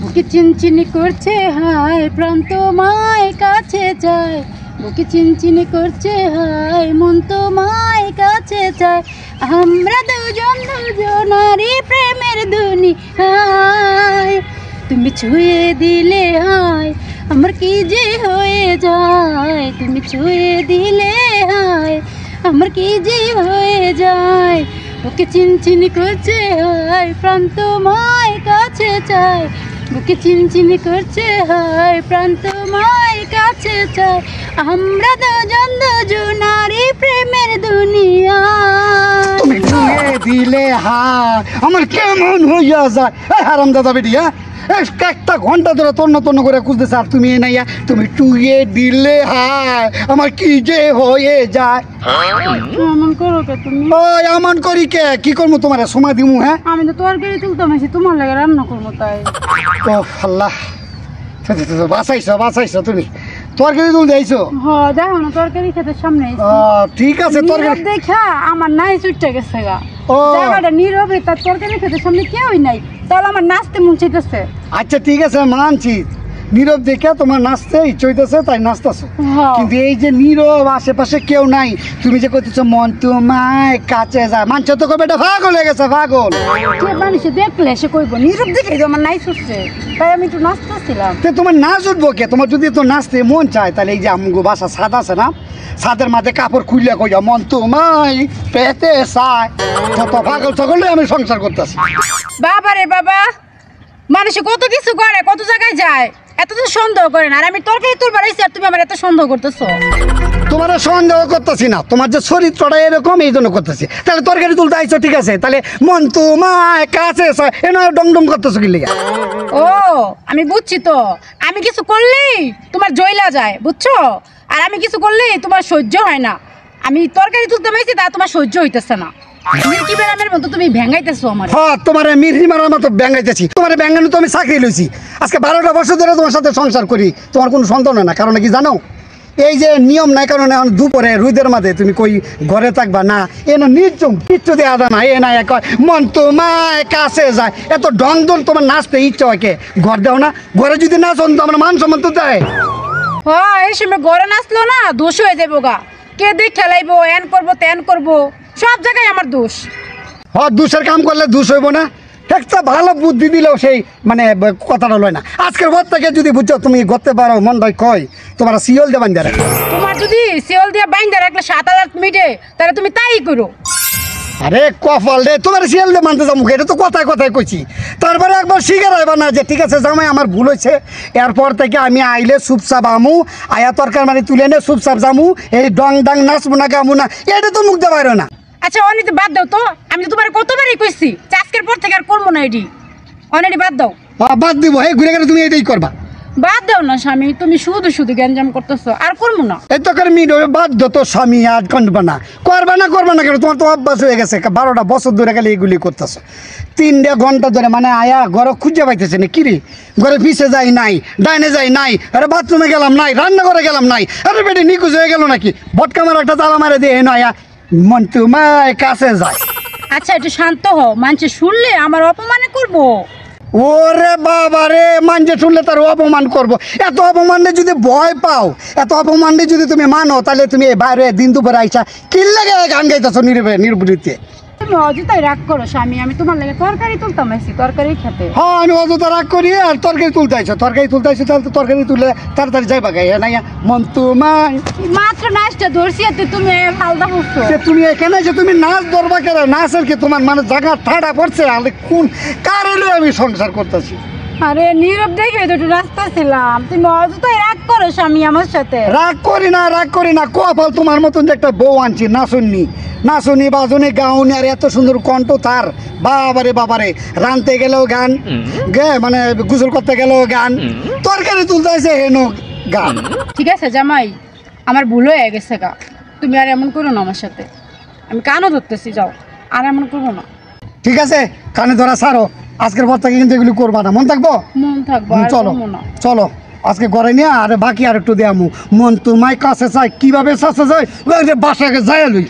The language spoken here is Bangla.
বুকে চিনচিনি করছে হায় প্রাণ তোমায় কাছে চায়, বুকে চিনচিনি করছে হায় মন তোমায় কাছে চায়। আমরা দুজন দুজনারই প্রেমের দুনিয়ায়, তুমি ছুঁয়ে দিলে হায় আমার কি যে হয়ে যায়, তুমি ছুঁয়ে দিলে হায় আমার কি যে হয়ে যায়। বুকে চিনচিনি করছে হায় প্রাণ তোমায় কাছে চায়, বুকে চিনচিনি করছে হায় প্রাণ তোমায় কাছে চায়। আমরা দুজন দুজনারই প্রেমের দুনিয়া। তুমি ছুঁয়ে দিলে হায় আমার কেমন হইয়া যায়। এই হারামজাদা বেটি, হ্যাঁ একটা ঘন্টা ধরে তন্ন তন্ন করে খুঁজতেছে আর তুমি নাইয়া তুমি টুয়ে দিলে হায় আমার কি যে হয়ে যায়। এমন করো কে তুমি? ওই এমন করি কে কি করবো তোমার সময় দিমু? হ্যাঁ আমি তো তরকারি তুলতাম এসে তোমার লাগে রান্না করবো তাই। ও আল্লাহ, বাঁচাইছো বাঁচাইছো, তুমি তরকারি তুলতে আইছো? হ্যাঁ দেখো না তরকারি খেতে সামনে ঠিক আছে তরকারি দেখা আমার নাই ছুটে গেছে গা। ও জায়গাটা নীরবে, তার তরকারি খেতে সামনে কেউই নাই, তাহলে আমার নাচতে মন চাইতেছে। আচ্ছা ঠিক আছে মানছি, নীরব দেখে তোমার নাচতে ইচ্ছে হইতেছে তাই নাচতেছো, কিন্তু এই যে নীরব আশেপাশে কেউ নাই, তুমি যে করতেছো মন তোমায় কাছে যায়, মানছো তো কবে এটা পাগল হয়ে গেছে পাগল। মানুষে দেখলে সে কইব নীরব দেখে আমার নাই ছুটছে, তাই আমি একটু নাচতেছিলাম। তোমার নাচ উঠবো কে? তোমার যদি তো নাচতে মন চায় তাহলে এই যে আমগো বাসা ছাদ আছে না, ছাদের মাঝে কাপড় খুললে কই মন তোমায় পেতে চায়, কত পাগল সকলে আমি সংসার করতেছি। বাবা রে বাবা, মানুষে কত কিছু করে কত জায়গায় যায়, এত তো সন্দেহ করে না। আর আমি তরকারি তুলবার আইছি আর তুমি আমার এত সন্দেহ করতেছো। তোমার সন্দেহ করতেছি না, তোমার যে চরিত্রটা এরকম এই জন্য করতেছি। তাহলে তরকারি তুলতে আইছো ঠিক আছে, তাহলে মন তোমায় কাছে ডং ডং করতেছো কি লিগা? ও আমি বুঝছি তো, আমি কিছু করলেই তোমার জয়লা যায় বুঝছো, আর আমি কিছু করলেই তোমার সহ্য হয় না। আমি তরকারি তুলতে পাইছি তা তোমার সহ্য হইতেছে না। মিল্কি বেরামের মতো তুমি ভেঙাইতেছো আমার। হ্যাঁ তোমার মিরহি মারার মতো ব্যাঙ্গাইতেছি, তোমার ব্যাঙ্গানো তো আমি চাকরি লইছি, আজকে 12টা বছর ধরে তোমার সাথে সংসার করি, তোমার কোনো সন্দেহ না। কারণ কি জানো, এই যে নিয়ম নাই কারণে দুপুরে রুদের মাঝে তুমি কই ঘরে থাকবা না, এ না নির্জম কিচ্ছু দেওয়া যায় না, এ না কয় মন তোমায় কাছে যায়, এত ঢং ঢং তোমার নাচতে ইচ্ছা হয় কে? ঘর দেও না, ঘরে যদি নাচন তো আমার মান সম্মান তো দেয়। হ্যাঁ এই সময় ঘরে নাচলো না দোষ হয়ে যাবো গা, কে দেখ খেলাইবো, এন করবো তেন করবো, সব জায়গায় আমার দোষ। হ্যাঁ দোষের কাম করলে দোষ হইব না, একটা ভালো বুদ্ধি দিলেও সেই মানে কথাটা লয় না। আজকের পর থেকে যদি বুঝছো তুমি করতে পারো মন ভাই কয় তোমার শিওল দিয়ে বান্ধা রাখো। তোমার যদি শিওল দিয়ে বাইন্ধা রাখলে 7,000 মিটে, তাহলে তুমি তাই করো। আরে কপাল রে, তোমার শিয়াল দিয়ে মানতে যাবো, এটা তো কথায় কথায় কইছি। তারপরে একবার শিকার হইবা না যে ঠিক আছে জামাই আমার ভুল হয়েছে, এরপর থেকে আমি আইলে চুপচাপ আমু, আয়া তরকার মানে তুলে নে চুপচাপ জামু, এই ডং ডাং নাচবো না গামু না, এটা তো মুখ দেওয়া না। আচ্ছা অনেক বাদ দাও তো, আমি তো তোমার কতবারই কইছি আজকের পর থেকে আর করবো না এটি, অনেক বাদ দাও। বাদ দিব, হে ঘুরে গেলে তুমি এটাই করবা। বাদ দাও না স্বামী, তুমি শুধু শুধু গ্যাঞ্জাম করতেছো, আর করবো না। এই তো করে মিট বাধ্য তো স্বামী আর করবা না, করবা না কেন? তোমার তো অভ্যাস হয়ে গেছে, 12টা বছর ধরে গেলে এগুলি করতেছো। 3 ঘন্টা ধরে মানে আয়া ঘরে খুঁজে পাইতেছে না, কিরে ঘরে পিছে যাই নাই, ডাইনে যাই নাই, আরে বাথরুমে গেলাম নাই, রান্না করে গেলাম নাই, আরে বেটি নিখোঁজ হয়ে গেল নাকি, বটকা মারা একটা তালা মারে দিয়ে না আয়া মন তোমায় কাছে যায়। আচ্ছা একটু শান্ত হও, মানুষে শুনলে আমার অপমানে করবো। ওরে বাবা রে, মানছে শুনলে তার অপমান করবো? এত অপমানে যদি ভয় পাও, এত অপমানে যদি তুমি মানো, তাহলে তুমি বাইরে দিন দুপুরে আইসা কি লাগে গান গাইতেছো নির্বৃত্তে? তুমি অযথাই রাগ করো স্বামী, আমি তোমার লাগে তরকারি তুলতাম আইছি, তরকারি খেতে। হ্যাঁ আমি অযথা রাগ করি আর তরকারি তুলতে আইছো, তাহলে তো তরকারি তুললে তাড়াতাড়ি যাইবা গাই না মন তোমায়। মাত্র নাচটা ধরছি এতে তুমি মালদা করছো। তুমি এখানে যে তুমি নাচ ধরবা কেন? নাচের কি তোমার মানে জায়গা ঠাডা পড়ছে? আরে কোন কার এলো আমি সংসার করতেছি? আরে নীরব দেখে তো একটু রাস্তা ছিলাম, তুমি অযথাই রাগ করো স্বামী আমার সাথে। রাগ করি না, কপাল তোমার মতন যে একটা বউ আনছি, নাচুনি বাজনি গাউনি, আর এত সুন্দর কণ্ঠ তার, বাবারে রানতে গেলেও গান, মানে গোসল করতে গেলেও গান, তরকারি তুলতে হয়েছে হেনো গান। ঠিক আছে জামাই, আমার ভুল হয়ে গেছে গা, তুমি আর এমন করো না আমার সাথে, আমি কানও ধরতেছি, যাও আর এমন করবো না। ঠিক আছে কানে ধরা ছাড়ো, আজকের পর থেকে কিন্তু এগুলি করবা না, মন থাকবো? মন থাকবো। চলো আজকে ঘরে নিয়ে আর বাকি আর একটু দেয়ামু, মন তোমায় কাছে চাই, কিভাবে কাছে যায় বাসাকে যায় লই।